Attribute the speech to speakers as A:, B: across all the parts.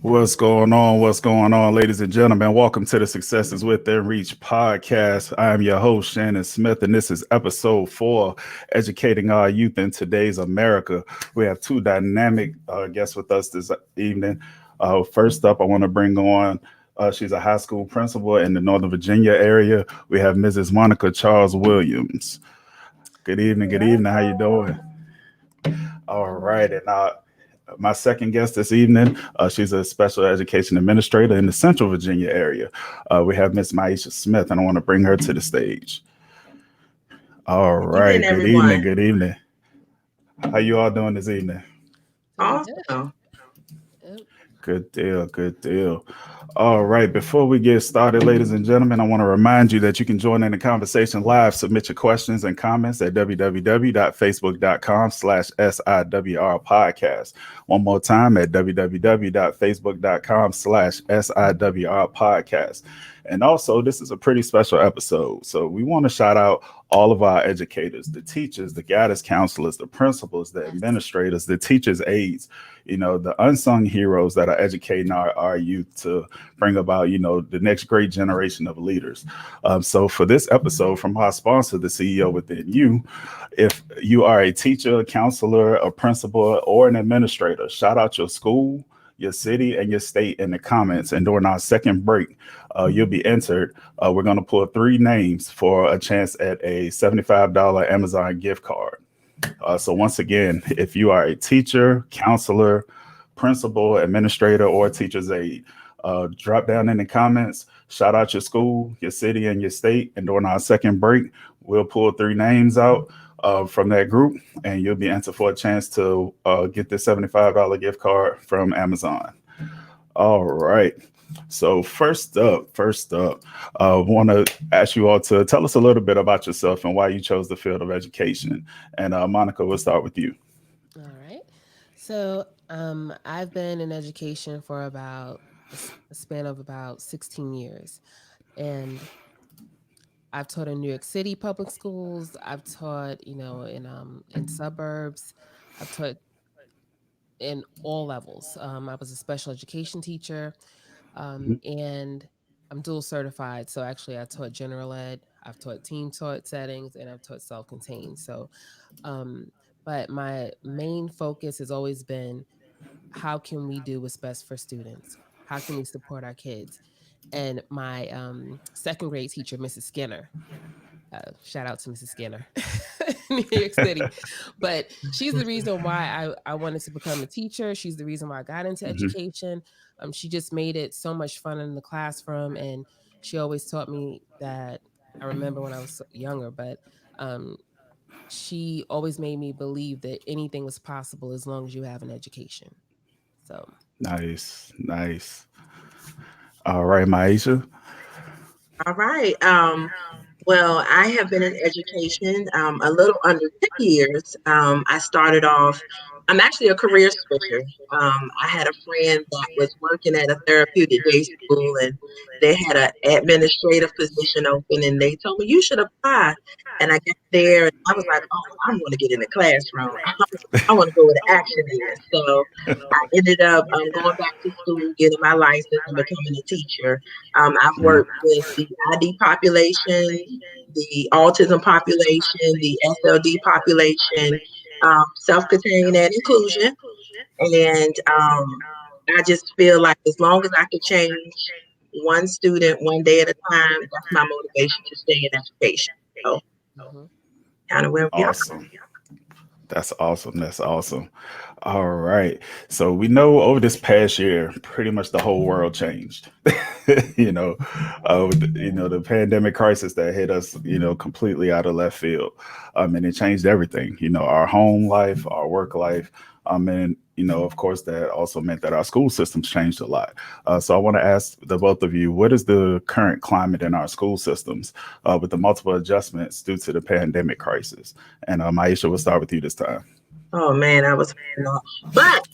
A: What's going on? What's going on, ladies and gentlemen? Welcome to the Successes Within Reach podcast. I am your host, Shannon Smith, and this is episode 4, Educating Our Youth in Today's America. We have two dynamic guests with us this evening. First up, I want to bring on, she's a high school principal in the Northern Virginia area. We have Mrs. Monica Charles Williams. Good evening. Good evening. How you doing? All right. And my second guest this evening, she's a special education administrator in the Central Virginia area. We have Miss Myisha Smith, and I want to bring her to the stage. All right.
B: Evening,
A: Good evening.
B: everyone.
A: Good evening. How you all doing this evening?
C: Doing good.
B: Awesome.
C: Yep.
A: Good deal. Good deal. All right. Before we get started, ladies and gentlemen, I want to remind you that you can join in the conversation live. Submit your questions and comments at www.facebook.com/SIWR podcast. One more time at www.facebook.com/SIWR podcast. And also, this is a pretty special episode. So we want to shout out all of our educators, the teachers, the guidance counselors, the principals, the
C: Yes.
A: administrators, the teachers' aides, the unsung heroes that are educating our youth to bring about, the next great generation of leaders. So for this episode from our sponsor, the CEO Within You, if you are a teacher, a counselor, a principal, or an administrator, shout out your school, your city, and your state in the comments. And during our second break, you'll be entered. We're going to pull 3 names for a chance at a $75 Amazon gift card. So once again, if you are a teacher, counselor, principal, administrator, or teacher's aide, drop down in the comments, shout out your school, your city, and your state. And during our second break, we'll pull 3 names out from that group, and you'll be entered for a chance to get this $75 gift card from Amazon. All right. So first up, want to ask you all to tell us a little bit about yourself and why you chose the field of education. And Monica, we'll start with you.
C: All right. So, I've been in education for about a span of about 16 years, and I've taught in New York City public schools. I've taught, in suburbs. I've taught in all levels. I was a special education teacher, and I'm dual certified. So actually, I taught general ed, I've taught team taught settings, and I've taught self contained. So, um, but my main focus has always been how can we do what's best for students? How can we support our kids? And my second grade teacher, Mrs. Skinner, shout out to Mrs. Skinner, New York City. But she's the reason why I wanted to become a teacher. She's the reason why I got into
A: Mhm.
C: education. She just made it so much fun in the classroom. And she always taught me that I remember when I was younger, but um, she always made me believe that anything was possible as long as you have an education. So,
A: Nice, nice. All right, Maisha.
B: All right. Well, I have been in education a little under 10 years. I started off, I'm actually a career switcher. I had a friend that was working at a therapeutic day school, and they had an administrative position open, and they told me you should apply. And I got there and I was like, oh, I want to get in the classroom. I want to go where the action is. So I ended up going back to school, getting my license, and becoming a teacher. I've
A: Mhm.
B: worked with the ID population, the autism population, the SLD population, self-contained and inclusion. And I just feel like as long as I can change one student one day at a time, that's my motivation to stay in education. So
C: mhm.
B: kind of where we are.
A: Awesome. That's awesome. That's awesome. All right. So we know over this past year, pretty much the whole world changed. The pandemic crisis that hit us, completely out of left field, and it changed everything. Our home life, our work life, and of course, that also meant that our school systems changed a lot. So I want to ask the both of you, what is the current climate in our school systems with the multiple adjustments due to the pandemic crisis? And Maisha, we'll start with you this time.
B: Oh man, I was not. But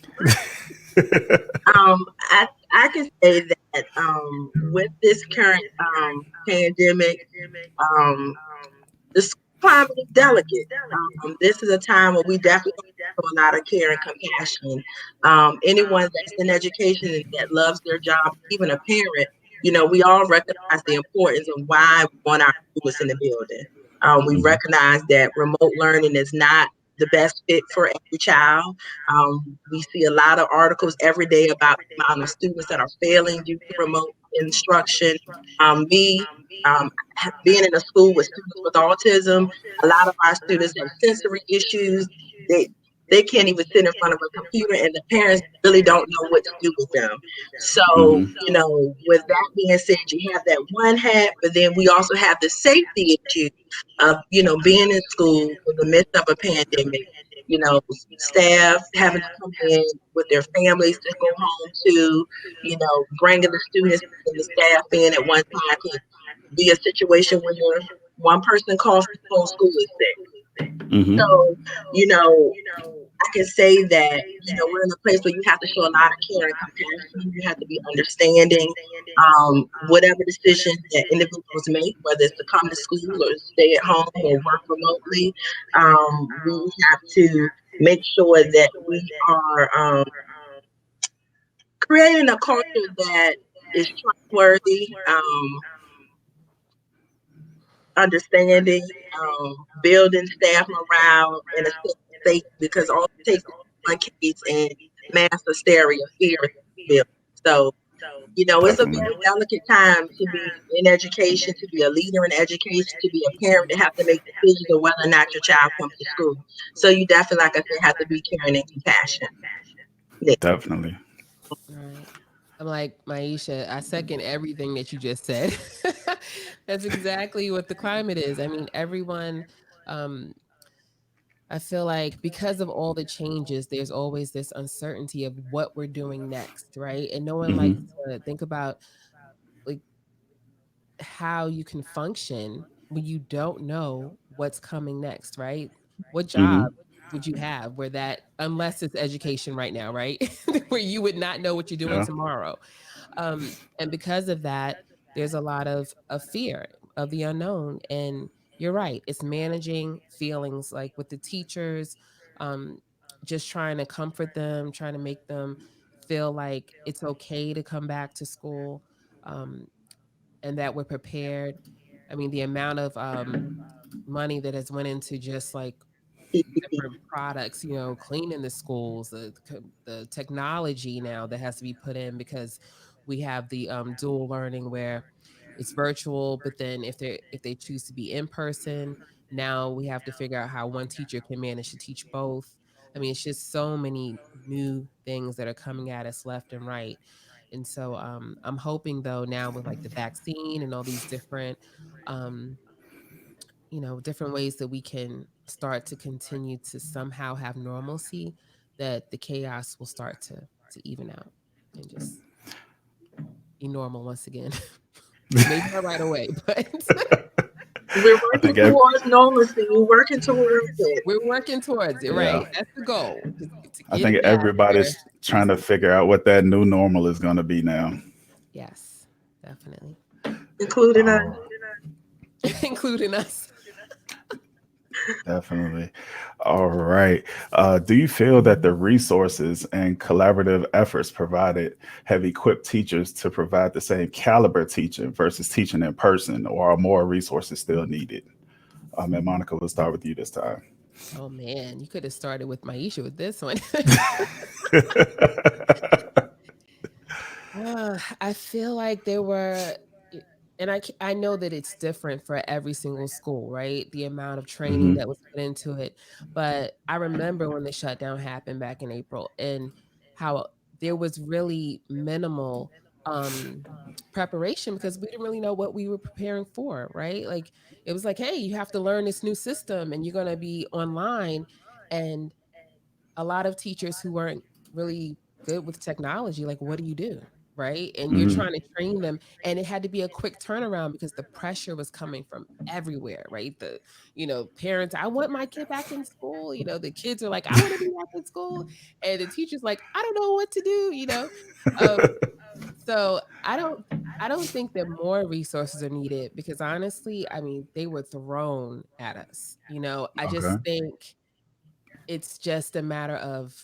B: I can say that with this current pandemic, um, the school climate is delicate. This is a time where we definitely show a lot of care and compassion. Anyone that's in education and that loves their job, even a parent, we all recognize the importance of why we want our students in the building. We
A: Hmm.
B: recognize that remote learning is not the best fit for every child. We see a lot of articles every day about the amount of students that are failing due to remote instruction. Me, being in a school with students with autism, a lot of our students have sensory issues. They they can't even sit in front of a computer, and the parents really don't know what to do with them. So,
A: Hmm.
B: with that being said, you have that one hat, but then we also have the safety issue of, being in school in the midst of a pandemic. You know, staff having to come in with their families to go home to, bringing the students and the staff in at one time can be a situation where one person calls the whole school is sick.
A: Hmm.
B: So, you know, I can say that, we're in a place where you have to show a lot of care and compassion. You have to be understanding. Whatever decision that individuals make, whether it's to come to school or stay at home or work remotely, we have to make sure that we are creating a culture that is trustworthy, understanding, building staff morale, and a sense of safety, because all it takes is one case and mass hysteria, fear is built. So, it's a
A: Definitely.
B: very delicate time to be in education, to be a leader in education, to be a parent, to have to make decisions on whether or not your child comes to school. So you definitely, like I said, have to be caring and compassionate. Yeah.
A: Definitely.
C: All right. I'm like, Myisha, I second everything that you just said. That's exactly what the climate is. I mean, everyone, um, I feel like because of all the changes, there's always this uncertainty of what we're doing next, right? And no one likes
A: Hmm.
C: to think about like how you can function when you don't know what's coming next, right? What job
A: Hmm.
C: would you have where that, unless it's education right now, right? Where you would not know what you're doing
A: Yeah.
C: tomorrow. And because of that, there's a lot of fear of the unknown. And you're right, it's managing feelings like with the teachers, um, just trying to comfort them, trying to make them feel like it's okay to come back to school, um, and that we're prepared. I mean, the amount of money that has went into just like different products, cleaning the schools, the technology now that has to be put in because we have the dual learning where it's virtual, but then if they choose to be in person, now we have to figure out how one teacher can manage to teach both. I mean, it's just so many new things that are coming at us left and right. And so I'm hoping though now with like the vaccine and all these different um, different ways that we can start to continue to somehow have normalcy, that the chaos will start to even out and just be normal once again. Maybe not right away, but
B: We're
A: I
B: working
A: think,
B: towards normalcy. We're working towards it.
C: we're working towards it,
A: yeah,
C: right? That's the goal, to
A: I
C: get
A: think
C: it back where,
A: everybody's trying to figure out what that new normal is going to be now.
C: yes, definitely,
B: Including us.
A: Oh,
C: including us.
A: definitely. All right. Do you feel that the resources and collaborative efforts provided have equipped teachers to provide the same caliber teaching versus teaching in person, or are more resources still needed? And Monica, let's start with you this time.
C: Oh man, you could have started with Myisha with this one. I feel like there were, and I know that it's different for every single school, right? The amount of training
A: Hmm.
C: that was put into it. But I remember when the shutdown happened back in April and how there was really minimal um, preparation because we didn't really know what we were preparing for, right? Like it was like, hey, you have to learn this new system and you're going to be online. And a lot of teachers who weren't really good with technology, like, what do you do? Right. And you're
A: Hmm.
C: trying to train them. And it had to be a quick turnaround because the pressure was coming from everywhere. Right. Parents, I want my kid back in school. The kids are like, I want to be back in school. And the teacher's like, I don't know what to do. Um, so I don't think that more resources are needed because honestly, I mean, they were thrown at us. I
A: Okay.
C: just think it's just a matter of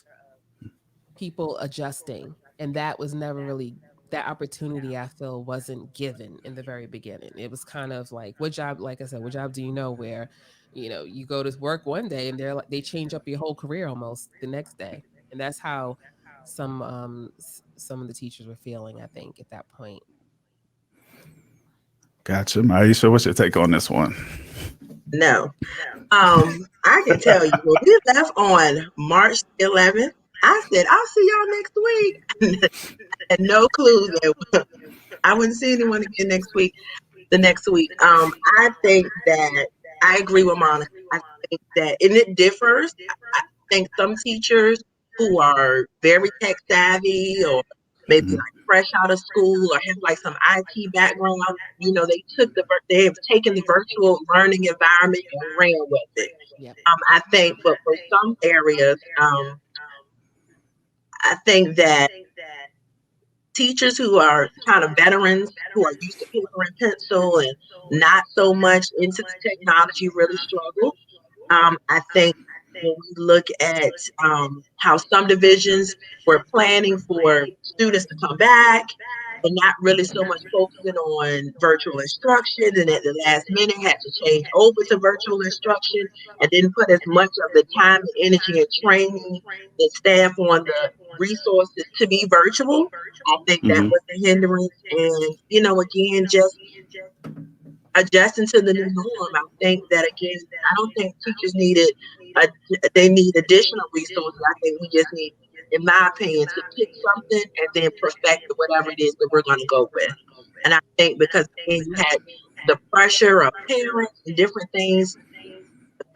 C: people adjusting, and that was never really, that opportunity I feel wasn't given in the very beginning. It was kind of like, what job, like I said, what job do you know, where you go to work one day and they're like, they change up your whole career almost the next day. And that's how some of the teachers were feeling, I think, at that point.
A: Gotcha. Myisha, what's your take on this one?
B: No. I can tell you, when we left on March 11th, I said, I'll see y'all next week. And no clue that I wouldn't see anyone again next week, the next week. I think that I agree with Monica. I think that, and it differs. I think some teachers who are very tech savvy or maybe
A: Mhm.
B: like fresh out of school or have like some IT background, they have taken the virtual learning environment and ran with it.
C: Yep.
B: I think, but for some areas, I think that teachers who are kind of veterans who are used to paper and pencil and not so much into the technology really struggle. I think when we look at how some divisions were planning for students to come back and not really so much focusing on virtual instruction, and at the last minute had to change over to virtual instruction and didn't put as much of the time and energy and training the staff on the resources to be virtual. I think that
A: Mhm.
B: was a hindrance. And, again, just adjusting to the new norm. I think that again, I don't think teachers a, they need additional resources. I think we just need, in my opinion, to pick something and then perfect whatever it is that we're going to go with. And I think because again, you had the pressure of parents and different things.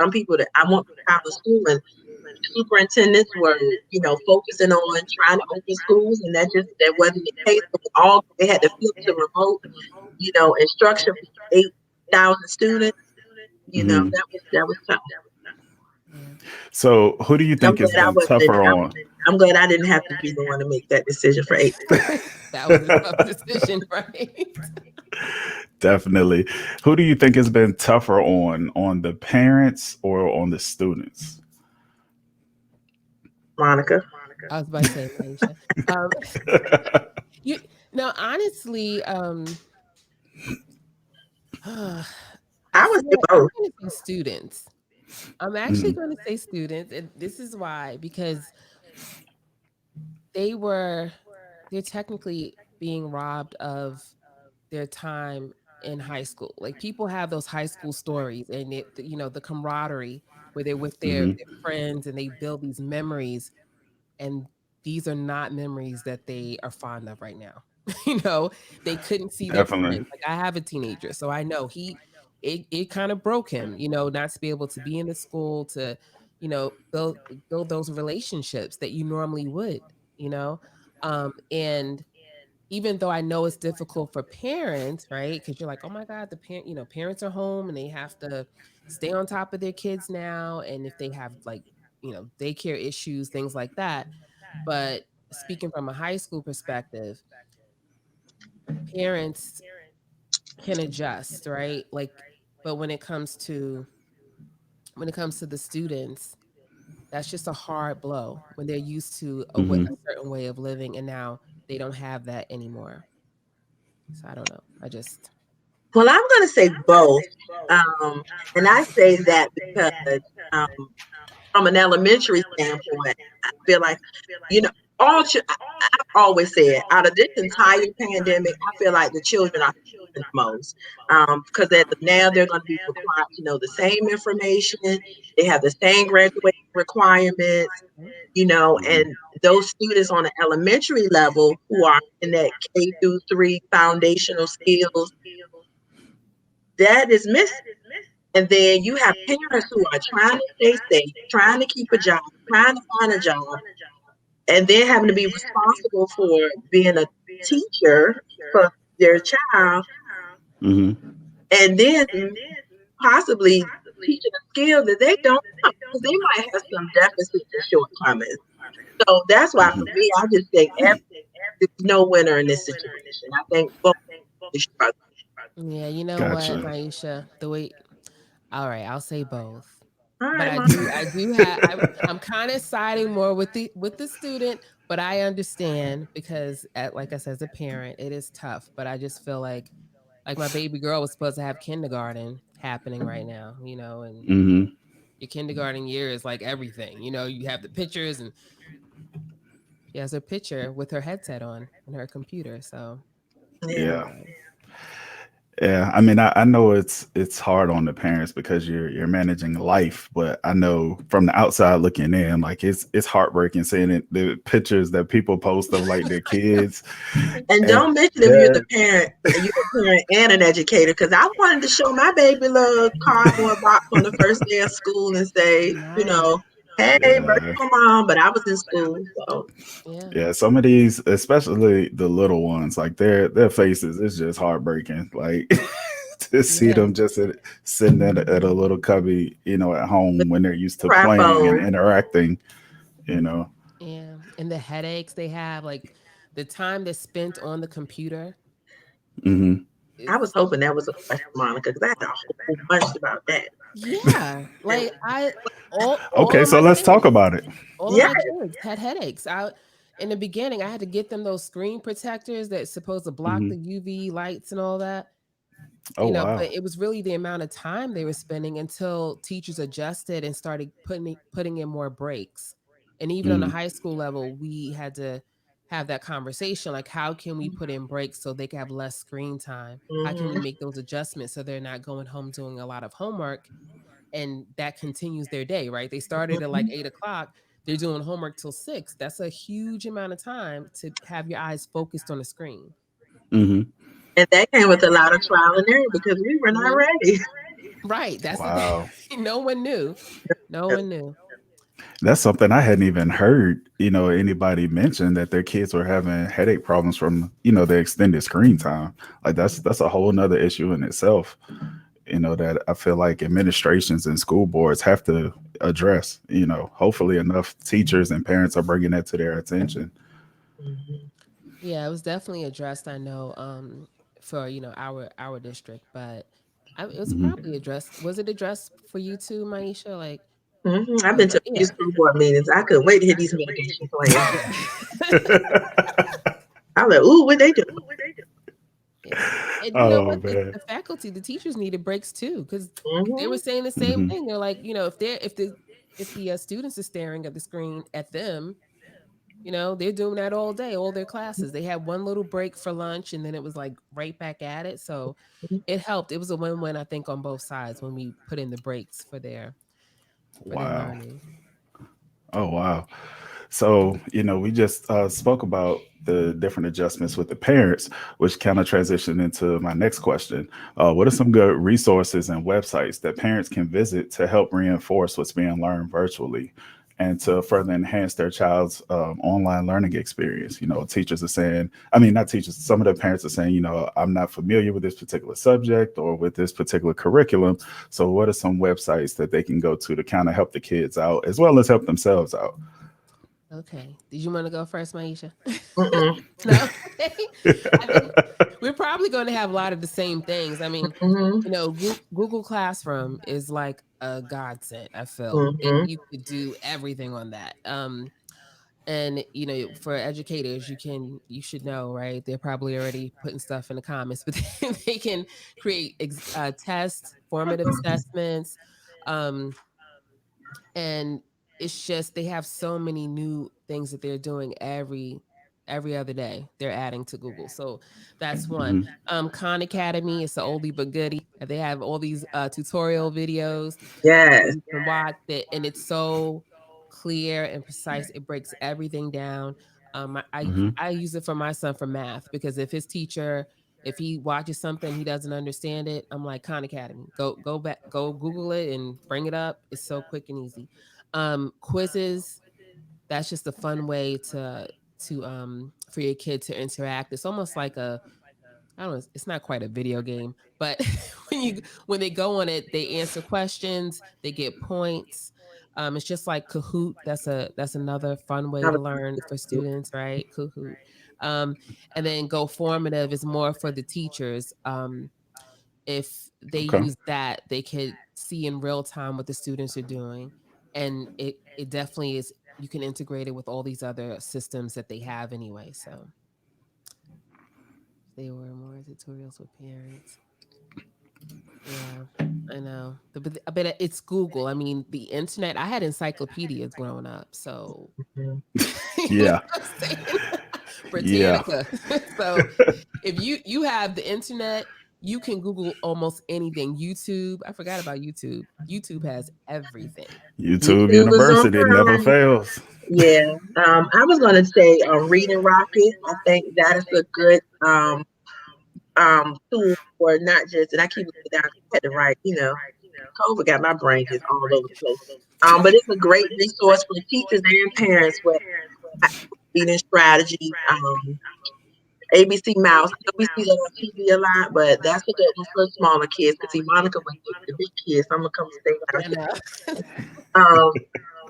B: Some people that I went to private school and superintendents were, focusing on trying to open schools, and that wasn't the case. So all they had to flip to remote, instruction for 8,000 students.
A: Mhm.
B: That was tough.
C: Yeah.
A: So, who do you
B: I'm
A: think has
B: glad I
A: been
B: wasn't.
A: tougher on?
B: I'm glad I didn't have to be the one to make that decision for 8,000.
C: That was a tough decision, right?
A: Definitely. Who do you think has been tougher on the parents or on the students?
B: Monica,
C: I was about to say, Maisha. Um, you no, honestly, I
B: I would
C: feel
B: say
C: like I'm
B: both.
C: going to say students. I'm actually
A: Mhm.
C: going to say students, and this is why, because they were they're technically being robbed of their time in high school. Like, people have those high school stories, and the camaraderie where they're with
A: Mhm.
C: their friends and they build these memories, and these are not memories that they are fond of right now. you know, they couldn't see their
A: Definitely.
C: friends. Like, I have a teenager, so I know it kind of broke him, not to be able to be in the school to, build those relationships that you normally would, you know. And even though I know it's difficult for parents, right? Because you're like, oh my God, parents are home and they have to stay on top of their kids now. And if they have, like, daycare issues, things like that. But speaking from a high school perspective, parents can adjust, right? Like, but when it comes to the students, that's just a hard blow when they're used to a
A: Mhm.
C: certain way of living, and now they don't have that anymore. So I don't know. I just
B: Well, I'm going to say both. Um, and I say that because um, from an elementary standpoint, I feel like, you know, I've always said out of this entire pandemic, I feel like the children are suffering the most because as of now they're going to be required to know the same information. They have the same graduation requirements,
A: Mhm.
B: and those students on the elementary level who are in that K through 3 foundational skills, that is missing. And then you have parents who are trying to stay safe, trying to keep a job, trying to find a job, and then having to be responsible for being a teacher for their child,
A: Mhm.
B: and then possibly teaching a skill that they don't know because they might have some deficits and shortcomings. So that's why for
A: Mhm.
B: me, I just think there's no winner in this situation. I think both is struggling.
C: yeah, you know what,
A: Gotcha.
C: Maisha, the way all right, I'll say both.
B: All
C: But
B: right,
C: I
B: mom.
C: do, I'm kind of siding more with the student, but I understand because, like I said, as a parent, it is tough. But I just feel like my baby girl was supposed to have kindergarten happening right now, and
A: Hmm.
C: your kindergarten year is like everything. You have the pictures, and she has her picture with her headset on and her computer. So,
B: Yeah.
A: Yeah. Yeah, I mean, I know it's hard on the parents because you're managing life, but I know from the outside looking in, like it's heartbreaking seeing it, the pictures that people post of like their kids,
B: And
A: and
B: don't mention if you're the
A: they're
B: parent, and an educator, because I wanted to show my baby little cardboard box on the first day of school and say,
C: right.
B: hey,
A: yeah,
B: virtual mom, but I was in school, so
C: Yeah.
A: yeah. Some of these, especially the little ones, like their faces, it's just heartbreaking. Like to see
C: Yeah.
A: them just sitting at a little cubby, at home when they're used to playing and
B: crappo.
A: interacting. You know.
C: Yeah. And the headaches they have, like the time that's spent on the computer
A: Hmm.
B: I was
C: is,
B: hoping that was a question, Monica, because I had a whole bunch about that.
C: yeah. Like all
A: Okay,
C: of
A: so
C: my
A: let's talk
C: kids,
A: about it.
C: all of
B: Yeah.
C: my kids had headaches. In the beginning, I had to get them those screen protectors that's supposed to block
A: Hmm.
C: the UV lights and all that.
A: Oh
C: But
A: wow.
C: it was really the amount of time they were spending until teachers adjusted and started putting in more breaks. And even on the
A: Hmm.
C: high school level, we had to have that conversation, like how can we put in breaks so they can have less screen time? How can we
B: Hmm.
C: make those adjustments so they're not going home doing a lot of homework and that continues their day, right? They started at like 8 o'clock, they're doing homework till 6. That's a huge amount of time to have your eyes focused on a screen.
A: Hmm.
B: And that came with a lot of trial and error because we were not
C: Mhm.
B: ready.
C: Right. That's the thing.
A: Wow.
C: No one knew. No one knew.
A: That's something I hadn't even heard, anybody mention that their kids were having headache problems from, the extended screen time. Like that's a whole nother issue in itself, that I feel like administrations and school boards have to address, hopefully enough teachers and parents are bringing that to their attention.
B: Mhm.
C: Yeah, it was definitely addressed, I know, for, our district, but it was
A: Hmm.
C: probably addressed. Was it addressed for you too, Maisha? Like,
B: I've been to a few
C: yeah.
B: school board meetings. I couldn't wait to hear these mitigation plans. I was like, ooh, what they doing?
C: Yeah. And you know
A: Oh
C: what? The,
A: man.
C: the faculty, the teachers needed breaks too, because they were
B: Hmm.
C: saying the same
A: Hmm.
C: thing. They're like, if the students are staring at the screen at them, they're doing that all day, all their classes. They had one little break for lunch and then it was like right back at it. So it helped. It was a win-win, I think, on both sides when we put in the breaks for their
A: Wow.
C: learning.
A: Oh wow. So, we just spoke about the different adjustments with the parents, which kind of transitioned into my next question. What are some good resources and websites that parents can visit to help reinforce what's being learned virtually and to further enhance their child's online learning experience? Teachers are saying, I mean, not teachers, some of the parents are saying, I'm not familiar with this particular subject or with this particular curriculum. So, what are some websites that they can go to kind of help the kids out as well as help themselves out?
C: Okay. Did you want to go first, Maisha?
B: Mm-mm.
C: No? Okay. I think we're probably going to have a lot of the same things. I mean,
B: Hmm.
C: Google Classroom is like a godsend, I feel.
B: Hmm.
C: You could do everything on that. And for educators, you should know, right? They're probably already putting stuff in the comments, but they can create tests, formative assessments, um, and it's just they have so many new things that they're doing every other day. They're adding to Google, so that's one.
A: Mhm.
C: Khan Academy is the oldie but goodie. They have all these tutorial videos
B: Yes.
C: you can watch it, and it's so clear and precise. It breaks everything down. I, I
A: Mhm.
C: I use it for my son for math because if he watches something he doesn't understand it, I'm like Khan Academy. Go back, go Google it and bring it up. It's so quick and easy. Quizzes. That's just a fun way to for your kid to interact. It's almost like I don't know, it's not quite a video game, but when they go on it, they answer questions, they get points. It's just like Kahoot. That's another fun
B: I
C: way to
B: was
C: learn for students, right? Kahoot. Um, and then Go Formative is more for the teachers. if they
A: Okay.
C: use that, they could see in real time what the students are doing. And it definitely is, you can integrate it with all these other systems that they have anyway. So they were more tutorials with parents. Yeah, I know. But I bet it's Google. I mean, the internet. I had encyclopedias growing up, so
B: Mhm.
C: you know
A: Yeah.
C: what I'm saying?
A: Yeah.
C: Britannica. So if you have the internet, you can Google almost anything. YouTube. I forgot about YouTube. YouTube has everything.
A: YouTube
B: YouTube is on
A: University never
B: Prime.
A: fails.
B: Yeah. I was gonna say Reading Rocket. I think that is a good tool for not just, and I keep looking down, I had to write, COVID got my brain just all over the place. But it's a great resource for teachers and parents with reading strategies. ABC Mouse. I know we see that on TV a lot, but that's a good one for smaller kids. Because see, Monica with the big kids, I'm gonna come stay down
C: I
B: here.
C: know.
B: Um,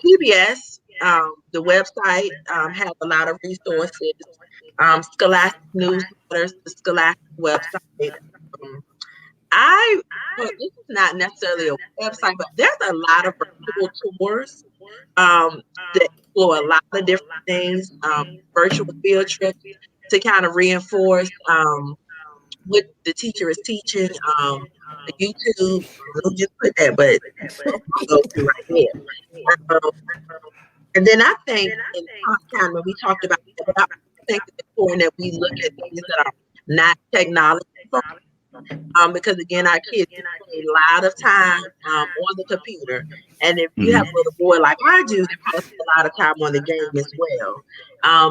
B: PBS, the website has a lot of resources. Scholastic newsletters, the Scholastic website. Um, I well, this is not necessarily a website, but there's a lot of virtual tours um, that explore a lot of different things, virtual field trips to kind of reinforce what the teacher is teaching. The YouTube, let me just put that, but I'll go to right there. Um, and then I think in time when we talked about that, but I think it's important that we look at things that are not technology because again, our kids spend a lot of time on the computer, and if you have
A: Hmm.
B: a little boy like I do, they probably spend a lot of time on the game as well.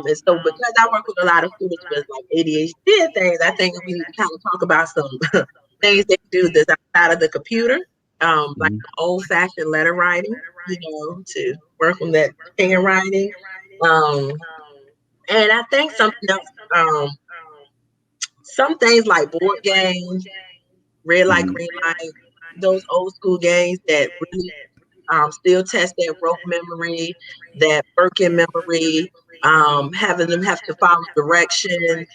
B: And so, because I work with a lot of students with like ADHD and things, I think we need to kind of talk about some things they do that's outside of the computer, like
A: Hmm.
B: old-fashioned letter writing, to work on that handwriting. Um, and I think something else, some things like board games, red light,
A: Hmm.
B: green light, those old school games that really still test that rote memory, that working memory, having them have to follow directions,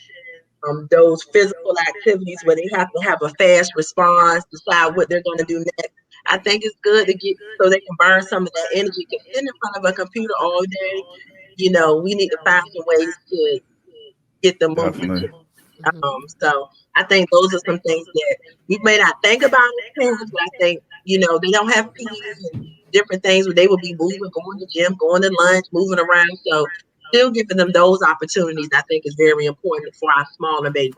B: those physical activities where they have to have a fast response, decide what they're going to do next. I think it's good to get so they can burn some of that energy because sitting in front of a computer all day, we need to find some ways to get them moving.
A: Definitely.
B: So I think those are some things that we may not think about as parents, but I think, they don't have peas and different things where they will be moving, going to gym, going to lunch, moving around. So still giving them those opportunities, I think is very important for our smaller babies.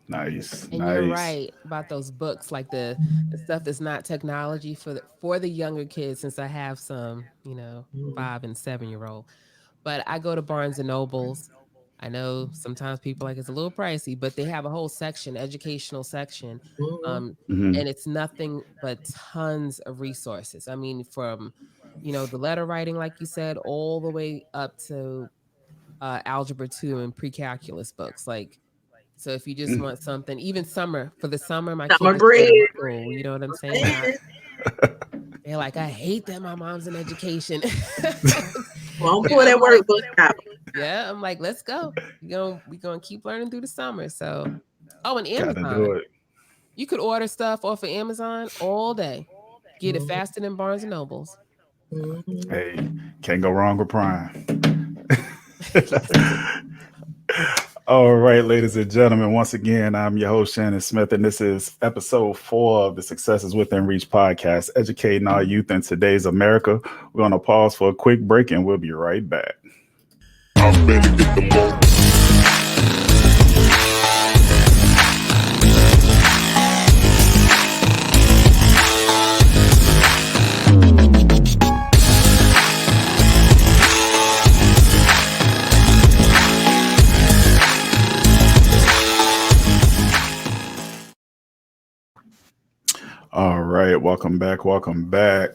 A: Nice.
C: And you're
A: Nice.
C: right about those books, like the stuff that's not technology for the younger kids. Since I have some, 5 and 7 year old, but I go to Barnes and Nobles. I know sometimes people like it's a little pricey, but they have a whole section, educational section,
B: Mm-hmm.
C: um,
A: Hmm.
C: and it's nothing but tons of resources. I mean, from the letter writing, like you said, all the way up to algebra 2 and pre-calculus books. Like, so if you just want something, even summer for the summer, my
B: Summer
C: kids are
B: bread.
C: still in school. You know what I'm saying?
B: Man,
C: They're like, I hate that my mom's in education.
B: won't
C: And
B: pull
C: I'm
B: that
C: like,
B: workbook out.
C: yeah, I'm like, let's go. We gonna keep learning through the summer. So, oh, and
A: Gotta do
C: Amazon.
A: it.
C: You could order stuff off of Amazon all day. Get it
B: Mm-hmm.
C: faster than Barnes and Nobles. So,
B: Mm-hmm.
A: Hey, can't go wrong with Prime.
C: yes.
A: All right, ladies and gentlemen, once again, I'm your host, Shannon Smith, and this is episode 4 of the Successes Within Reach podcast, educating our youth in today's America. We're going to pause for a quick break and we'll be right back. I'm ready to get the moment. All right, welcome back. Welcome back.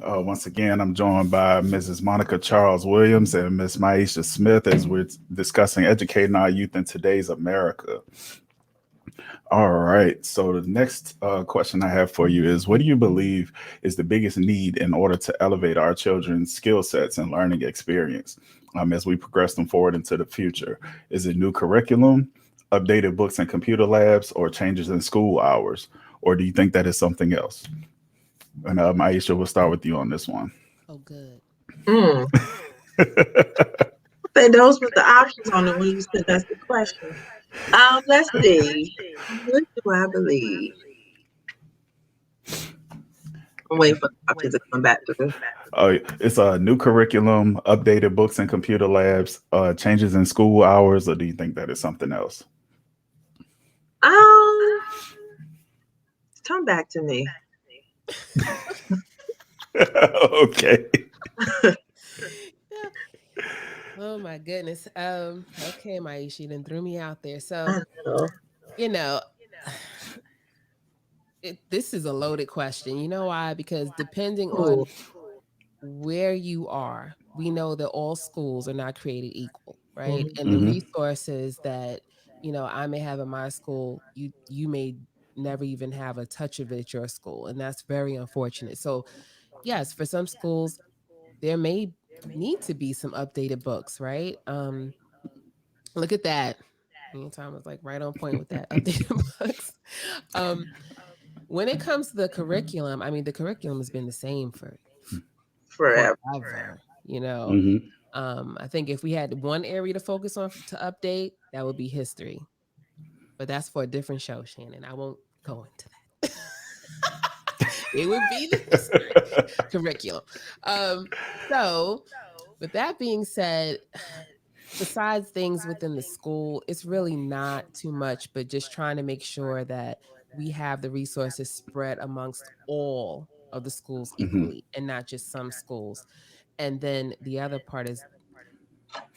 A: Once again, I'm joined by Mrs. Monica Charles Williams and Miss Myisha Smith as we're discussing educating our youth in today's America. All right, so the next question I have for you is what do you believe is the biggest need in order to elevate our children's skill sets and learning experience as we progress them forward into the future? Is it new curriculum? updated books and computer labs, or changes in school hours? Or do you think that is something else? And Myisha, we'll start with you on this one.
C: Oh, good.
B: Mm. Say those was the options on it when you said that's the question. Let's see. What do I believe? I'm waiting for the options to come back through.
A: It's a new curriculum, updated books and computer labs, changes in school hours, or do you think that is something else?
B: Um, come back to me.
A: Okay.
C: Yeah. Oh my goodness. Okay, Myisha, you done threw me out there.
B: I
C: So,
B: don't know.
C: you know, this is a loaded question. You know why? Because depending
B: Ooh.
C: on where you are, we know that all schools are not created equal, right? And the
B: Mhm.
A: Hmm.
C: resources that, I may have in my school, you may never even have a touch of it at your school. And that's very unfortunate. So yes, for some schools, there may need to be some updated books, right? Look at that. Tom was like right on point with that updated books. Um, when it comes to the curriculum, I mean, the curriculum has been the same for
B: Forever.
C: forever.
A: Hmm.
C: I think if we had one area to focus on to update, that would be history. But that's for a different show, Shannon. I won't go into that. It would be the history curriculum. Um, so, with that being said, besides things within the school, it's really not too much, but just trying to make sure that we have the resources spread amongst all of the schools
A: Hmm.
C: equally and not just some schools. And then the other part is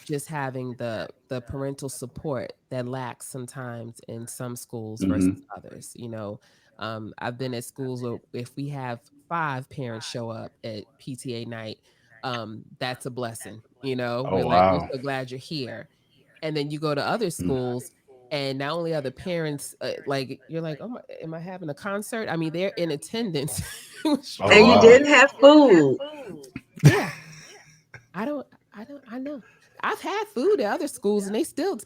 C: just having the parental support that lacks sometimes in some schools versus
A: Hmm.
C: others. I've been at schools where if we have 5 parents show up at PTA night, that's a blessing.
A: Oh,
C: We're like, we're
A: wow.
C: so glad you're here. And then you go to other
A: Mm.
C: schools, and not only are the parents like, you're like, oh my, am I having a concert? I mean, they're in attendance.
A: Oh,
B: And you
C: Strolling.
A: wow.
B: didn't have food.
C: Yeah, I know. I've had food at other schools and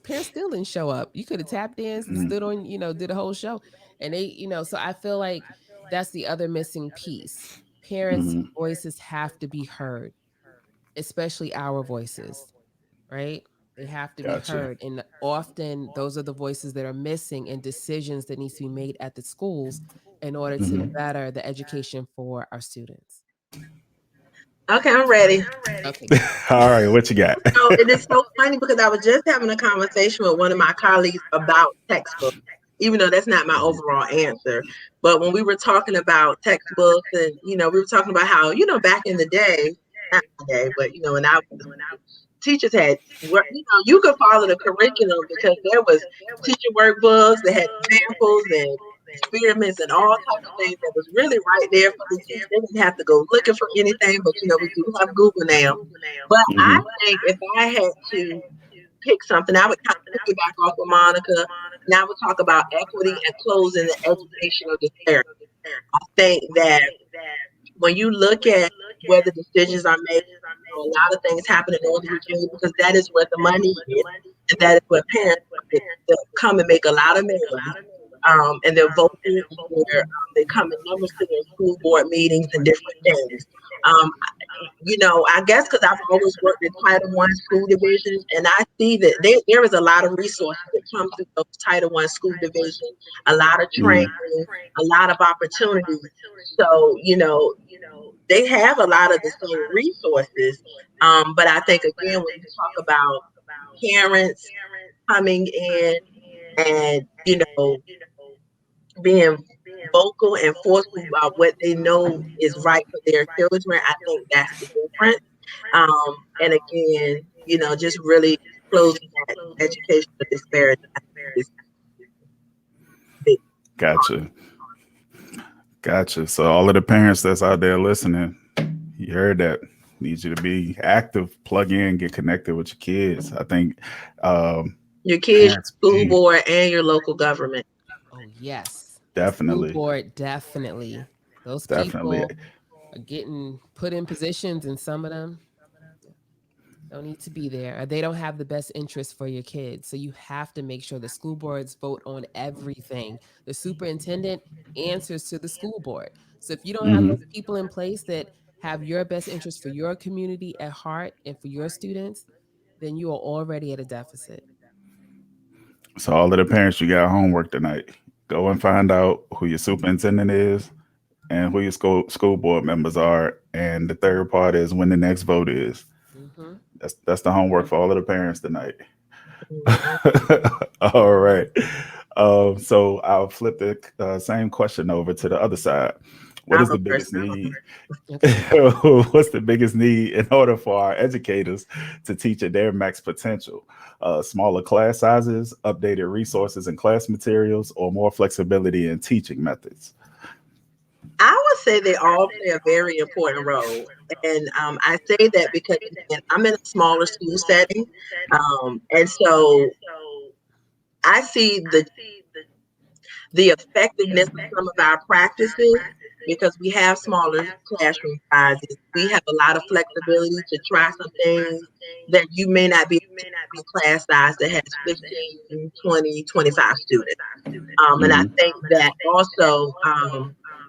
C: parents still didn't show up. You could have tap danced and
A: Mm.
C: stood on, did a whole show. And they, so I feel like that's the other missing piece. Parents'
A: Hmm.
C: voices have to be heard, especially our voices, right? They have to be
A: Gotcha.
C: heard. And often those are the voices that are missing in decisions that needs to be made at the schools in order to
A: Hmm.
C: better the education for our students.
B: Okay, I'm ready.
C: Okay, good.
A: All right, what you got?
B: So it is so funny because I was just having a conversation with one of my colleagues about textbooks, even though that's not my overall answer. But when we were talking about textbooks and, we were talking about how, back in the day, not today, but, when I was teachers had work, you could follow the curriculum because there was teacher workbooks that had examples and experiments and all types of things that was really right there for the teacher. They didn't have to go looking for anything, but we do have Google now. But I
A: Hmm.
B: think if I had to pick something, I would kind of piggyback off of Monica, and I would talk about equity and closing the educational disparity. I think that when you look at where the decisions are made, a lot of things happen in Northern Virginia because that is where the money is, and that is where parents come and make a lot of money. And they're voting, and they come in numbers to their school board meetings and different things. Um, I guess because I've always worked in Title I school divisions, and I see that there is a lot of resources that come through those Title I school divisions, a lot of training, a lot of opportunities. So, they have a lot of the same resources. But I think, again, when you talk about parents coming in and, being vocal and forceful about what they know is right for their children, I think that's the difference. And again, just really closing that educational disparity, I think, is big.
A: Gotcha. Gotcha. So all of the parents that's out there listening, you heard that. Need you to be active, plug in, get connected with your kids. I think
B: Your kids,
A: parents,
B: your school board, and your local government.
C: Oh, yes. The school
A: definitely,
C: board, definitely. Those
A: definitely.
C: people are getting put in positions, and some of them, don't need to be there, or they don't have the best interest for your kids. So you have to make sure the school boards vote on everything. The superintendent answers to the school board. So if you don't have
A: Hmm.
C: those people in place that have your best interest for your community at heart and for your students, then you are already at a deficit.
A: So all of the parents, you got homework tonight. Go and find out who your superintendent is and who your school board members are, and the third part is when the next vote is.
C: Hmm.
A: That's the homework for all of the parents tonight.
B: Mhm.
A: All right. So I'll flip the same question over to the other side. What
B: I'll
A: is
B: go
A: the
B: first.
A: biggest need?
C: Okay.
A: What's the biggest need in order for our educators to teach at their max potential? Smaller class sizes, updated resources and class materials, or more flexibility in teaching methods?
B: I would say they all play a very important role. And I say that because, again, I'm in a smaller school setting. And so I see the effectiveness of some of our practices because we have smaller classroom sizes. We have a lot of flexibility to try some things that you may not be able to do in a class size that has 15, 20, 25 students. And I
A: Hmm.
B: think that also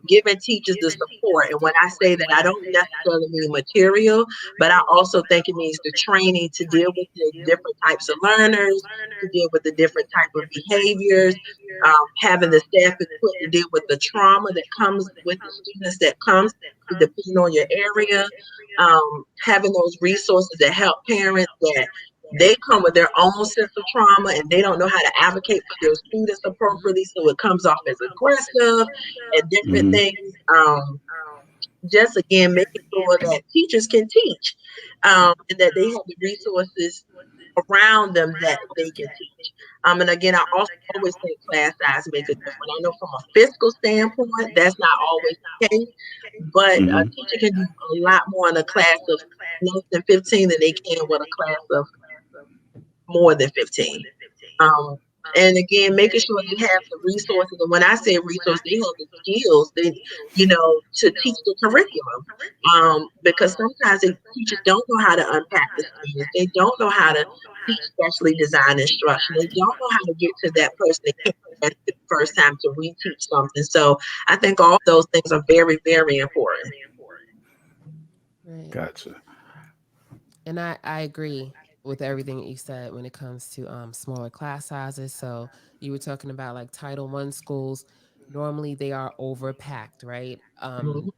B: giving teachers the support. And when I say that, I don't necessarily mean material, but I also think it means the training to deal with the different types of learners, to deal with the different type of behaviors, having the staff equipped to deal with the trauma that comes with the students that comes, depending on your area, having those resources that help parents that they come with their own sense of trauma and they don't know how to advocate for their students appropriately, so it comes off as aggressive and different
A: Hmm.
B: things. Just again, making sure that teachers can teach and that they have the resources around them that they can teach. And again, I also always think class size makes a difference. I know from a fiscal standpoint, that's not always the case, but a
A: Hmm.
B: teacher can do a lot more in a class of less than 15 than they can with a class of more than 15. Um, and again, making sure they have the resources. And when I say resources, they have the skills, to teach the curriculum. Because sometimes teachers don't know how to unpack the students. They don't know how to teach specially designed instruction. They don't know how to get to that person that can't get it the first time to reteach something. So I think all those things are very, very important.
C: Right.
A: Gotcha.
C: And I agree with everything that you said when it comes to smaller class sizes. So you were talking about like Title I schools. Normally they are overpacked, right?
B: Mhm.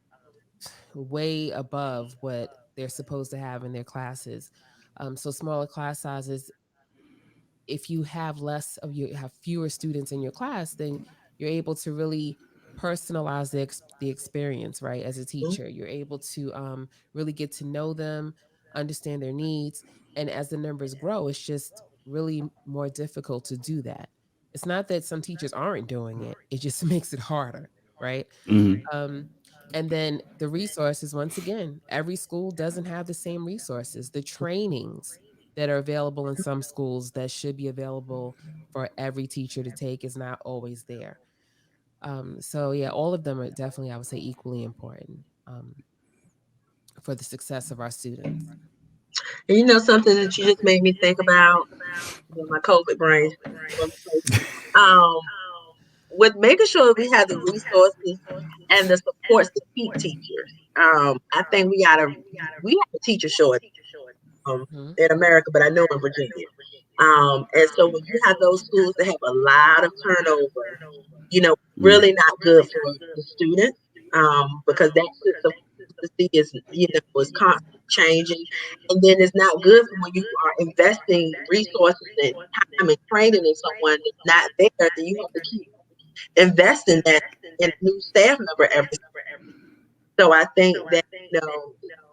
C: Way above what they're supposed to have in their classes. So smaller class sizes, if you have less of you have fewer students in your class, then you're able to really personalize the experience, right? As a teacher, you're able to really get to know them, understand their needs, and as the numbers grow, it's just really more difficult to do that. It's not that some teachers aren't doing it; it just makes it harder, right?
A: Hmm.
C: Um, and then the resources, once again, every school doesn't have the same resources. The trainings that are available in some schools that should be available for every teacher to take is not always there. So yeah, all of them are definitely, I would say, equally important for the success of our students.
B: And you know something that you just made me think about, my COVID brain. Um, with making sure we have the resources and the supports to keep teachers. I think we have a teacher shortage
C: Hmm.
B: in America, but I know in Virginia. And so when you have those schools that have a lot of turnover,
A: Hmm.
B: really not good for the students, because that sense of consistency is constantly changing, and then it's not good for when you are investing resources and time and training in someone that's not there. Then you have to keep investing that in a new staff member every. So I think that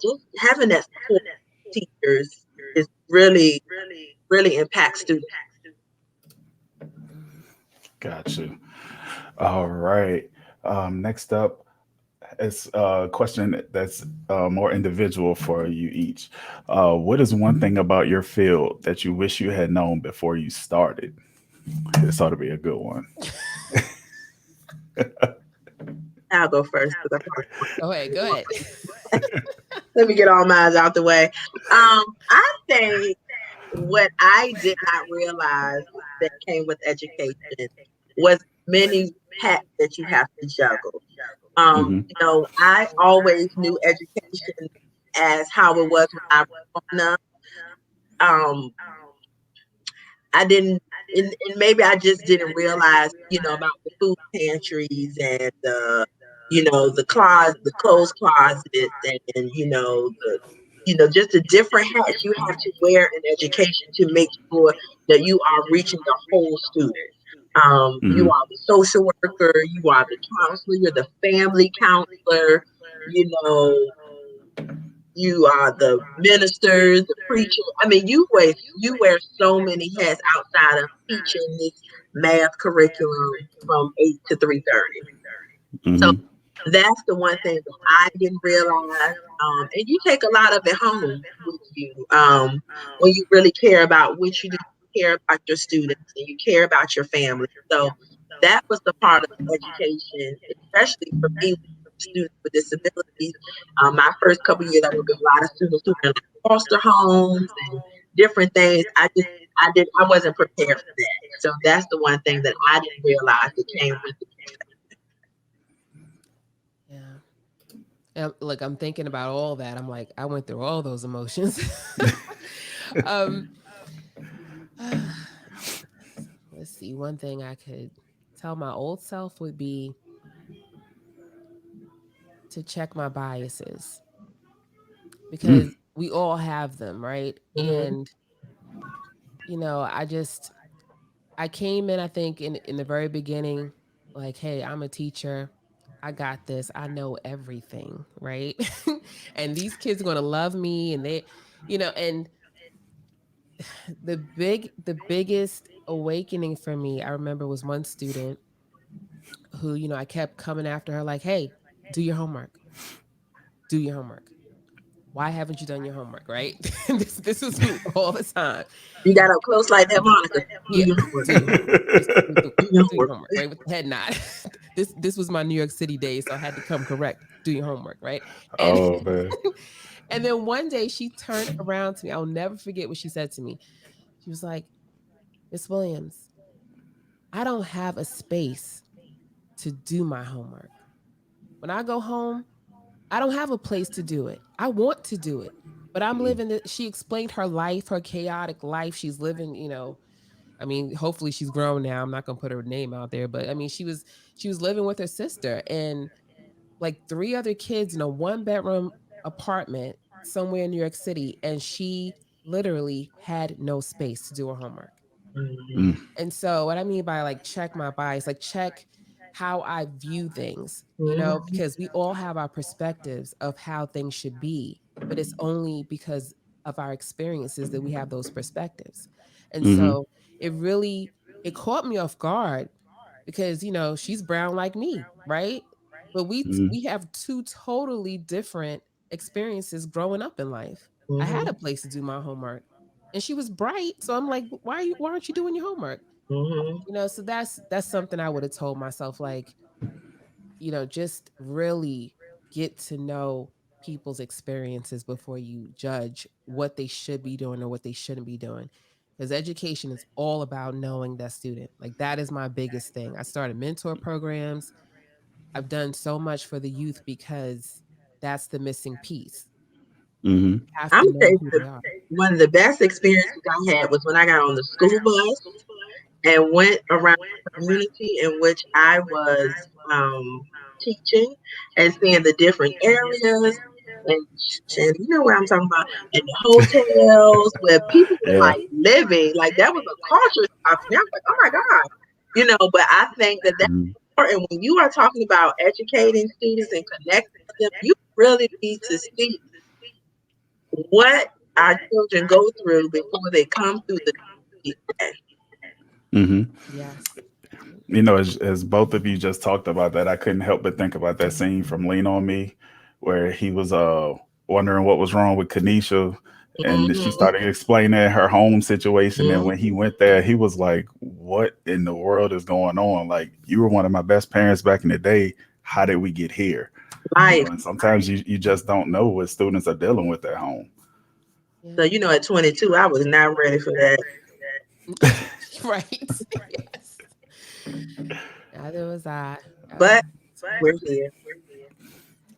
B: just having that support of teachers is really really impacts students.
C: Hmm.
A: Gotcha. All right. Next up is a question that's more individual for you each. What is one thing about your field that you wish you had known before you started? This ought to be a good one.
B: I'll go first because
C: Go ahead. Go ahead.
B: let me get all mine out the way. I think what I did not realize that came with education was many hats that you have to juggle.
A: Hmm.
B: I always knew education as how it was when I was growing up. Um, I didn't, and maybe I just didn't realize, about the food pantries and the closet, the clothes closets, and just the different hats you have to wear in education to make sure that you are reaching the whole student. You
A: Hmm.
B: are the social worker, you are the counselor, you're the family counselor, you know, you are the minister, the preacher. I mean, you wear so many hats outside of teaching this math curriculum from 8 to 3:30. So
A: Hmm.
B: that's the one thing that I didn't realize. And you take a lot of it home with you when you really care about what you do, you care about your students, and you care about your family. So that was the part of education, especially for me, with students with disabilities. My first couple of years, I worked with a lot of students who were in foster homes and different things. I wasn't prepared for that. So that's the one thing that I didn't realize that came with it.
C: Yeah. And look, I'm thinking about all that. I'm like, I went through all those emotions. um, let's see. One thing I could tell my old self would be to check my biases
A: Mm.
C: because we all have them, right?
B: Mhm.
C: And I came in, I think, in the very beginning, like, hey, I'm a teacher. I got this. I know everything, right? And these kids are going to love me, and and the biggest awakening for me, I remember, was one student who, I kept coming after her like, hey, do your homework. Do your homework. Why haven't you done your homework, right? This was me all the time.
B: You got up close like that, Monica. Do
C: Yeah,
B: your homework.
C: do your homework. Just
B: Do your
C: do your
B: homework.
C: homework, right? With the head nod. This was my New York City days, so I had to come correct. Do your homework, right? And
A: Oh man.
C: and then one day she turned around to me. I'll never forget what she said to me. She was like, Miss Williams, I don't have a space to do my homework. When I go home, I don't have a place to do it. I want to do it, but I'm living it. She explained her life, her chaotic life. She's living, I mean, hopefully she's grown now. I'm not gonna put her name out there, but I mean, she was living with her sister and like three other kids in a one bedroom apartment somewhere in New York City, and she literally had no space to do her homework.
B: Mhm.
A: Mm.
C: And so what I mean by like check my bias, like check how I view things,
B: Mhm.
C: because we all have our perspectives of how things should be, but it's only because of our experiences that we have those perspectives. And
A: Hmm.
C: so it caught me off guard because, she's brown like me, right? But we have two totally different experiences growing up in life. I had
B: Mhm.
C: a place to do my homework and she was bright. So I'm like, why aren't you doing your homework?
B: Mhm.
C: So that's something I would have told myself, like, just really get to know people's experiences before you judge what they should be doing or what they shouldn't be doing. Because education is all about knowing that student. Like that is my biggest thing. I started mentor programs. I've done so much for the youth because that's the missing piece.
A: Hmm.
C: You have
B: I'm
C: to
B: gonna tell
C: know
B: you
C: who they are.
B: one of the best experiences I had was when I got on the school bus and went around the community in which I was teaching and seeing the different areas and you know what I'm talking about, and the hotels where people were
A: Yeah.
B: like living, like that was a culture shock to me. I was like, oh my God, but I think that that's
A: Mhm.
B: important when you are talking about educating students and connecting with them. You really need to see what our children go through before they come through the day.
A: Hmm.
C: Yes.
A: As both of you just talked about that, I couldn't help but think about that scene from Lean on Me, where he was wondering what was wrong with Kanisha, and she
B: Mhm,
A: started explaining her home situation. And when he
B: mhm,
A: went there, he was like, "What in the world is going on? Like, you were one of my best parents back in the day. how did we get here?
B: Life.
A: And sometimes you just don't know what students are dealing with at home.
B: So,
C: Yeah.
B: at 22, I was not ready for that.
C: Right. Yes. Neither was I.
B: But we're here.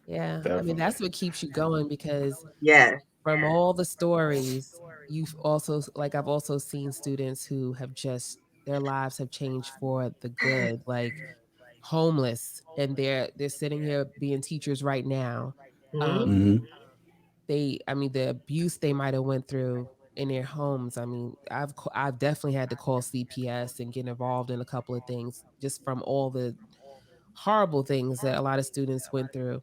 C: Yeah. I mean,
A: Definitely.
C: that's what keeps you going because
B: Yes.
C: from all the stories, you've also, like, I've also seen students who have just, their lives have changed for the good, like homeless, and they're sitting here being teachers right now.
B: Mhm.
C: Um,
A: Hmm.
C: I mean, the abuse they might have went through in their homes. I mean, I've definitely had to call CPS and get involved in a couple of things just from all the horrible things that a lot of students went through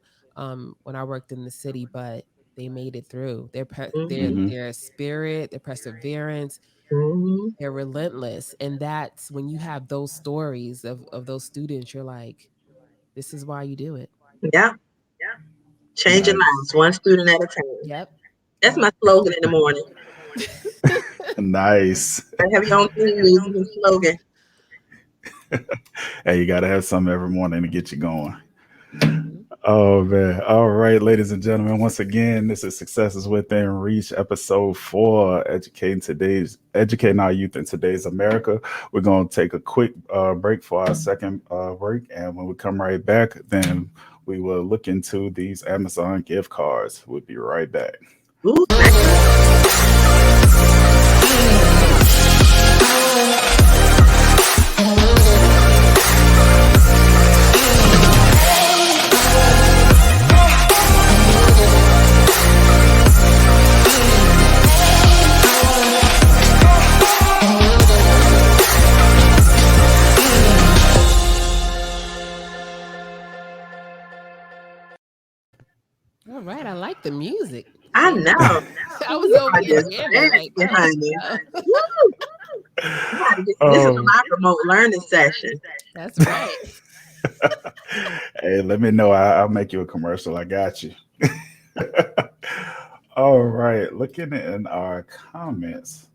C: when I worked in the city, but they made it through.
B: Mhm.
A: Hmm.
C: Their spirit, their perseverance,
B: Mhm.
C: they're relentless, and that's when you have those stories of those students. You're like, this is why you do it.
B: Yeah. Changing
A: Nice.
B: lives, one student at a time.
C: Yep.
B: That's my slogan in the morning.
A: Nice.
B: I have your own theme music and slogan.
A: Hey, you got to have something every morning to get you going.
C: Mhm.
A: Oh man. All right, ladies and gentlemen. Once again, this is Successes Within Reach, episode 4, educating our youth in today's America. We're gonna take a quick break for our second break, and when we come right back, then we will look into these Amazon gift cards. We'll be right back.
B: Ooh, thank you.
C: All right, I like the music.
B: I
C: See,
B: know.
C: I was
B: You
C: over
B: are
C: here
B: just
C: jamming like,
B: fancy,
C: oh, let's
B: honey.
C: go.
B: Woo! This is
A: Oh,
B: my remote learning session.
C: That's right.
A: hey, let me know. I'll make you a commercial. I got you. All right, looking in our comments,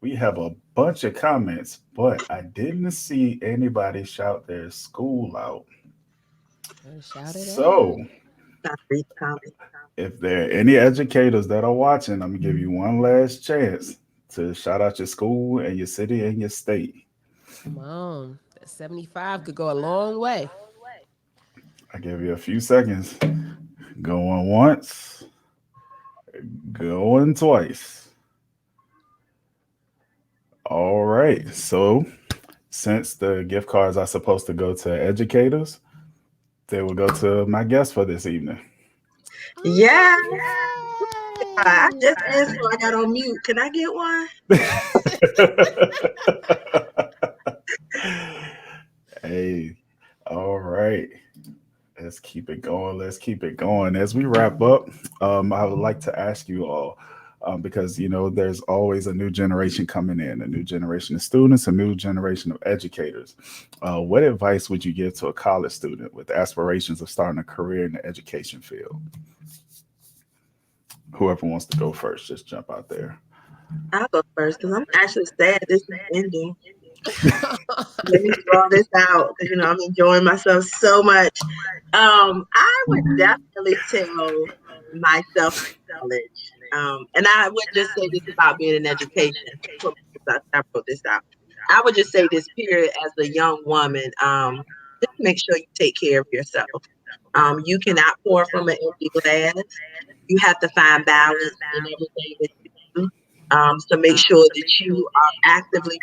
A: we have a bunch of comments, but I didn't see anybody shout their school out.
C: Shout it
A: So,
C: out.
B: Not read the comments.
A: if there are any educators that are watching, I'm gonna give you one last chance to shout out your school and your city and your state.
C: Come on. That 75 could go a long way.
A: I give you a few seconds. Going once, going twice. All right. So, since the gift cards are supposed to go to educators, they will go to my guest for this evening.
B: Yeah, I
C: Oh,
B: just asked so I got on mute. Can I get one?
A: Hey, all right. Let's keep it going. Let's keep it going. As we wrap up, I would like to ask you all, because there's always a new generation coming in, a new generation of students, a new generation of educators. What advice would you give to a college student with aspirations of starting a career in the education field? Whoever wants to go first, just jump out there.
B: I'll go first because I'm actually sad this is ending. Let me draw this out because I'm enjoying myself so much. I would definitely tell myself in college, and I would just say this about being in education. I wrote this out. I would just say this period as a young woman. Just make sure you take care of yourself. You cannot pour from an empty glass. You have to find balance in everything that you do. So make sure that you are actively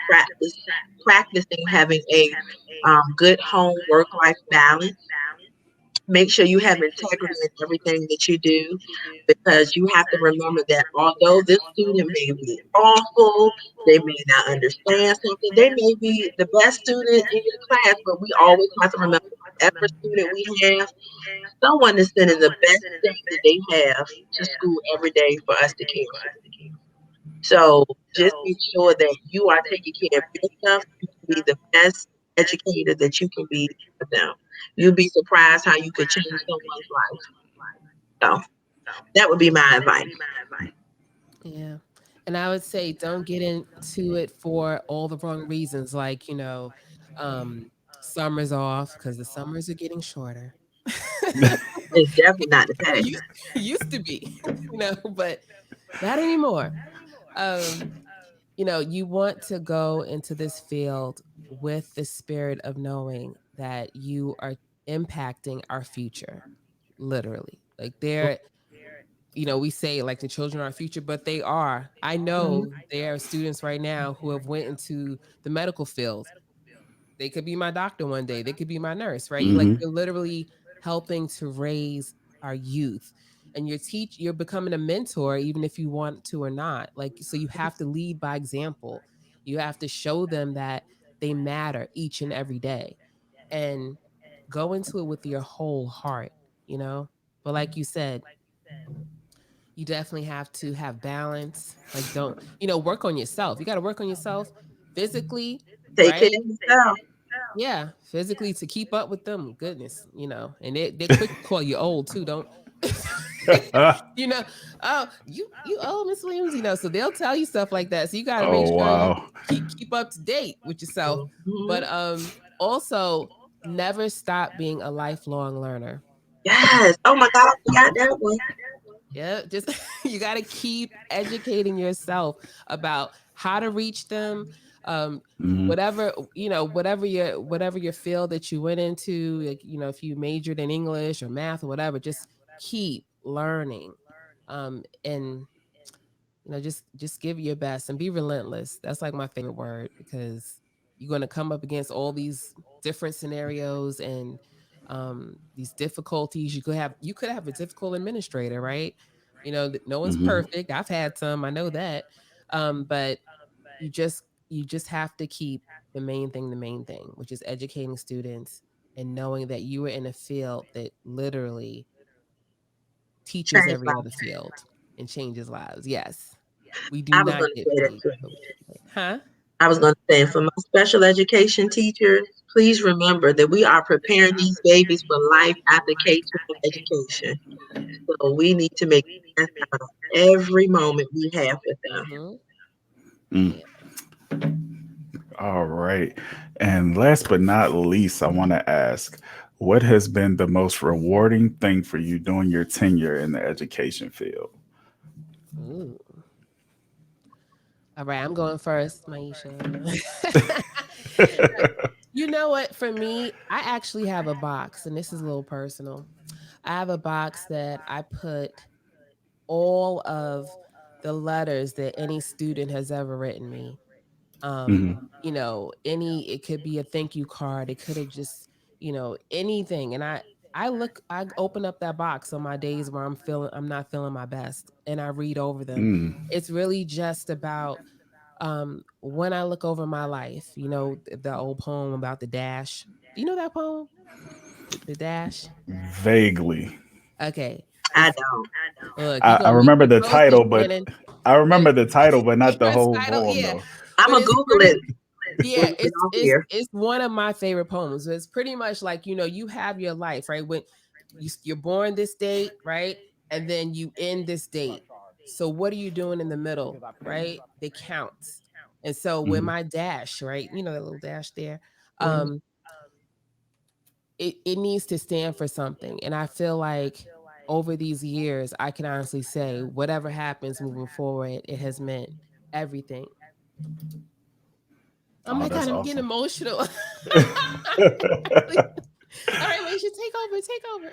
B: practicing having a good home work life balance. Make sure you have integrity in everything that you do, because you have to remember that although this student may be awful, they may not understand something, they may be the best student in your class, but we always have to remember every student we have, someone is sending the best thing that they have to school every day for us to care for. So just make sure that you are taking care of yourself. You can be the best educator that you can be for them. You'll be surprised how you could change someone's life. So that would be my advice.
C: Yeah. And I would say don't get into it for all the wrong reasons. Like, um, summer's off because the summers are getting shorter.
B: It's definitely not the pay.
C: used, used to be, but not anymore. Um, you want to go into this field with the spirit of knowing that you are impacting our future, literally. Like we say like the children are our future, but they are. I
B: Mhm.
C: know there are students right now who have went into the medical field. They could be my doctor one day. They could be my nurse, right? Like
A: Hmm.
C: you're literally helping to raise our youth. And you're becoming a mentor even if you want to or not. Like so you have to lead by example. You have to show them that they matter each and every day. And go into it with your whole heart. But like you said, you definitely have to have balance. Like don't, work on yourself. You got to work on yourself physically,
B: Take care
C: right?
B: of yourself.
C: Yeah, physically to keep up with them. Goodness, and they're quick to call you old too. Don't you know? Oh, you old, Miss Williams. So they'll tell you stuff like that. So you got to make
A: Oh
C: sure you
A: wow.
C: keep up to date with yourself. But
B: Mhm.
C: also never stop being a lifelong learner.
B: Yes. Oh my God, I forgot that one.
C: Yeah, just you got to keep educating yourself about how to reach them. Um,
A: Hmm.
C: whatever your field that you went into, like, if you majored in English or math or whatever, just keep learning. And just give it your best and be relentless. That's like my favorite word because you're going to come up against all these different scenarios and these difficulties. You could have a difficult administrator, right? No one's
A: Hmm.
C: perfect. I've had some, I know that. But you just have to keep the main thing, which is educating students and knowing that you are in a field that literally teaches
B: Change
C: every
B: life.
C: other field and changes lives. Yes. We do
B: I was
C: not
B: going to
C: get
B: say that
C: paid
B: too.
C: what we get paid. Huh?
B: I was going to say, for my special education teachers, please remember that we are preparing these babies for life after K-12 education. So we need to make the best out of every moment we have with them.
C: Mm-hmm.
A: Mm.
C: Yeah.
A: All right. And last but not least, I want to ask, what has been the most rewarding thing for you during your tenure in the education field?
C: Ooh. All right, I'm going first, Myisha. You know what? For me, I actually have a box, and this is a little personal. I have a box that I put all of the letters that any student has ever written me.
A: Hmm.
C: Any it could be a thank you card, it could have just, anything. And I open up that box on my days where I'm not feeling my best and I read over them.
A: Mm.
C: It's really just about when I look over my life, the old poem about the dash. Do you know that poem? The dash?
A: Vaguely.
C: Okay.
B: I
C: It's
B: don't.
C: look,
A: I remember
C: you're
A: the
C: close,
A: title, but
C: Shannon.
A: I
C: Yeah,
A: remember the title, but not the
C: your
A: whole
C: title,
A: poem
C: yeah.
A: though.
B: I'm
C: But
B: going to
C: it's
B: Google
C: pretty
B: it when
C: yeah,
B: we get
C: it's
B: off
C: it's
B: here.
C: it's one of my favorite poems. It's pretty much like, you have your life, right? When you're born this date, right? And then you end this date. So what are you doing in the middle, right? They counts. And so with
A: Hmm.
C: my dash, right? That little dash there.
B: Mhm.
C: Um it needs to stand for something. And I feel like over these years, I can honestly say whatever happens moving forward, it has meant everything. Oh
A: Oh,
C: my
A: that's
C: God, I'm getting
A: awesome.
C: emotional. All right, we should take over.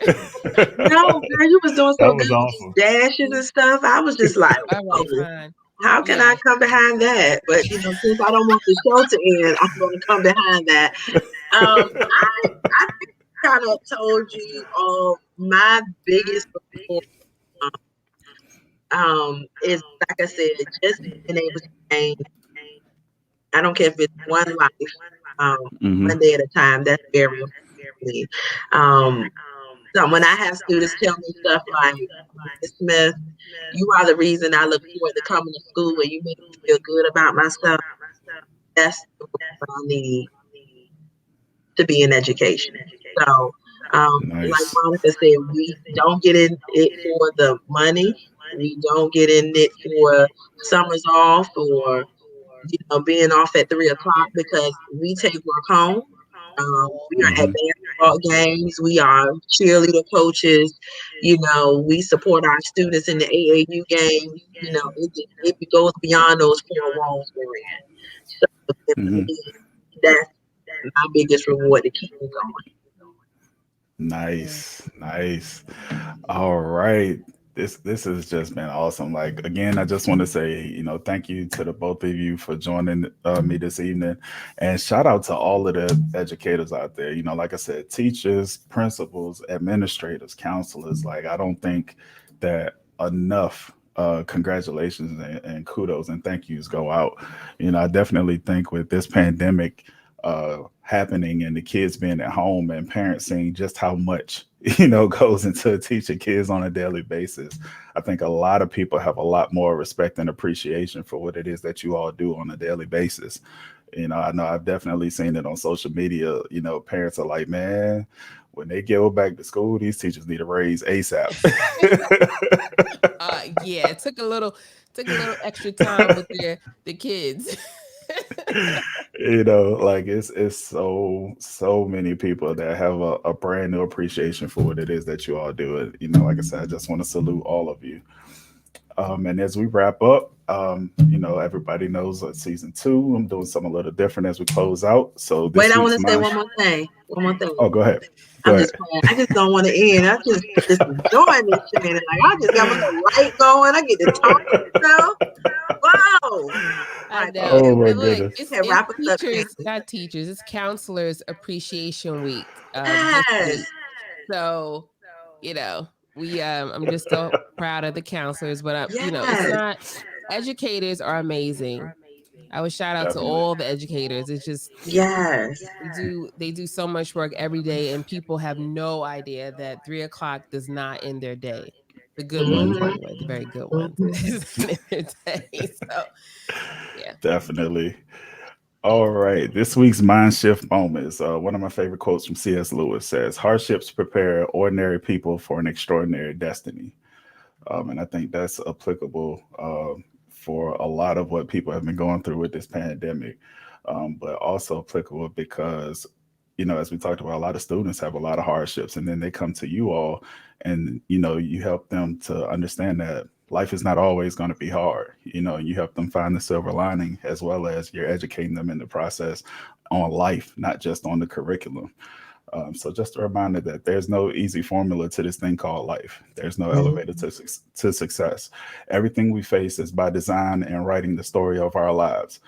B: No, girl, you was doing so
A: That
B: good
A: was
B: with these
A: awesome.
B: dashes and stuff. I was just like,
C: All right,
B: whoa,
C: fine.
B: how can I
C: Yeah.
B: come behind that? But since I don't want the show to end, I'm going to come behind that. I kind of told you my biggest reward is, like I said, just being able to change. I don't care if it's one life, um,
A: Hmm.
B: one day at a time. That's very important to me. Um, so when I have students tell me stuff like, Miss Smith, you are the reason I look forward to coming to school where you make me feel good about myself. That's what I need to be in education. So, like
A: Nice.
B: Monica said, we don't get in it for the money. We don't get in it for summers off or being off at 3 o'clock because we take work home. We are
A: Hmm.
B: advanced basketball games. We are cheerleader coaches. We support our students in the AAU games. It goes beyond those four walls we're in. So for
A: Mhm.
B: me, that's my biggest reward to keep me going.
C: Yeah.
A: Nice, nice. All right. This has just been awesome. Like again, I just want to say, thank you to the both of you for joining me this evening, and shout out to all of the educators out there. Like I said, teachers, principals, administrators, counselors. Like I don't think that enough. Congratulations and kudos and thank yous go out. I definitely think with this pandemic happening and the kids being at home and parents seeing just how much goes into teaching kids on a daily basis. I think a lot of people have a lot more respect and appreciation for what it is that you all do on a daily basis. I know I've definitely seen it on social media. Parents are like, man, when they go back to school, these teachers need a raise ASAP.
C: Yeah, it took a little extra time with the kids.
A: Like it's so many people that have a brand new appreciation for what it is that you all do. It, like I said, I just want to salute all of you. And as we wrap up, everybody knows that season two, I'm doing something a little different as we close out. So
B: Wait,
A: this
B: I want
A: week's
B: to say
A: mind.
B: one more thing. One more thing.
A: Oh, go ahead. Go
B: I'm
A: ahead.
B: just playing. I just don't want to end. I just enjoying this, Shannon. Like I just got my little light going. I get to talk now. Wow. All
C: I
B: right,
C: know.
A: Oh my
C: Look,
A: goodness.
C: it's
B: okay,
C: it's
B: wrap us up,
C: teachers,
B: Shannon.
C: not teachers, it's counselors appreciation week this
B: Yes.
C: week. So, I'm just so proud of the counselors, but it's
B: Yes.
C: not educators are amazing. I would shout out to
A: Definitely.
C: all the educators. It's just
B: Yes.
C: they do so much work every day, and people have no idea that 3 o'clock does not end their day. The good ones,
B: Mm-hmm.
C: anyway, the very good ones,
B: Mm-hmm.
C: is not end their day. So yeah.
A: Definitely. All right. This week's mind shift moments. One of my favorite quotes from C.S. Lewis says, hardships prepare ordinary people for an extraordinary destiny. And I think that's applicable for a lot of what people have been going through with this pandemic, but also applicable because, as we talked about, a lot of students have a lot of hardships, and then they come to you all, and you help them to understand that life is not always going to be hard. You help them find the silver lining, as well as you're educating them in the process on life, not just on the curriculum. So just a reminder that there's no easy formula to this thing called life. There's no elevator
B: Mm-hmm.
A: to success. Everything we face is by design and writing the story of our lives.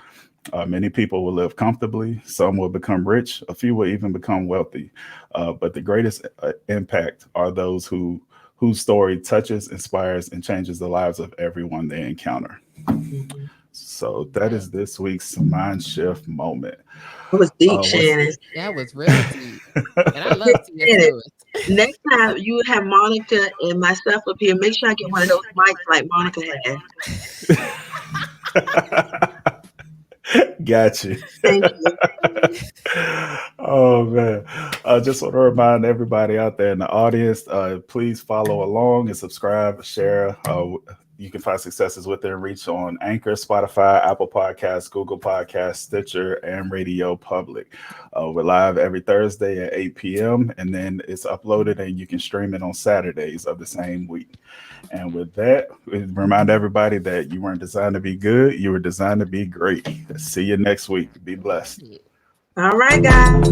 A: Many people will live comfortably. Some will become rich. A few will even become wealthy. But the greatest impact are those whose story touches, inspires, and changes the lives of everyone they encounter.
B: Mm-hmm.
A: So that is this week's mind shift moment.
B: It was deep,
A: What's
B: Shannon.
C: That was real deep. And I love
B: Hey,
C: C.S.
B: Shannon,
C: Lewis.
B: next time you have Monica and myself up here, make sure I get one of those mics like Monica had.
A: Got you.
B: Thank you.
A: Oh man. I just want to remind everybody out there in the audience, please follow along and subscribe, share. You can find Successes Within Reach on Anchor, Spotify, Apple Podcasts, Google Podcasts, Stitcher, and Radio Public. We're live every Thursday at 8 p.m. and then it's uploaded and you can stream it on Saturdays of the same week. And with that, we remind everybody that you weren't designed to be good, you were designed to be great. See you next week. Be blessed.
C: Yeah.
B: All right, guys.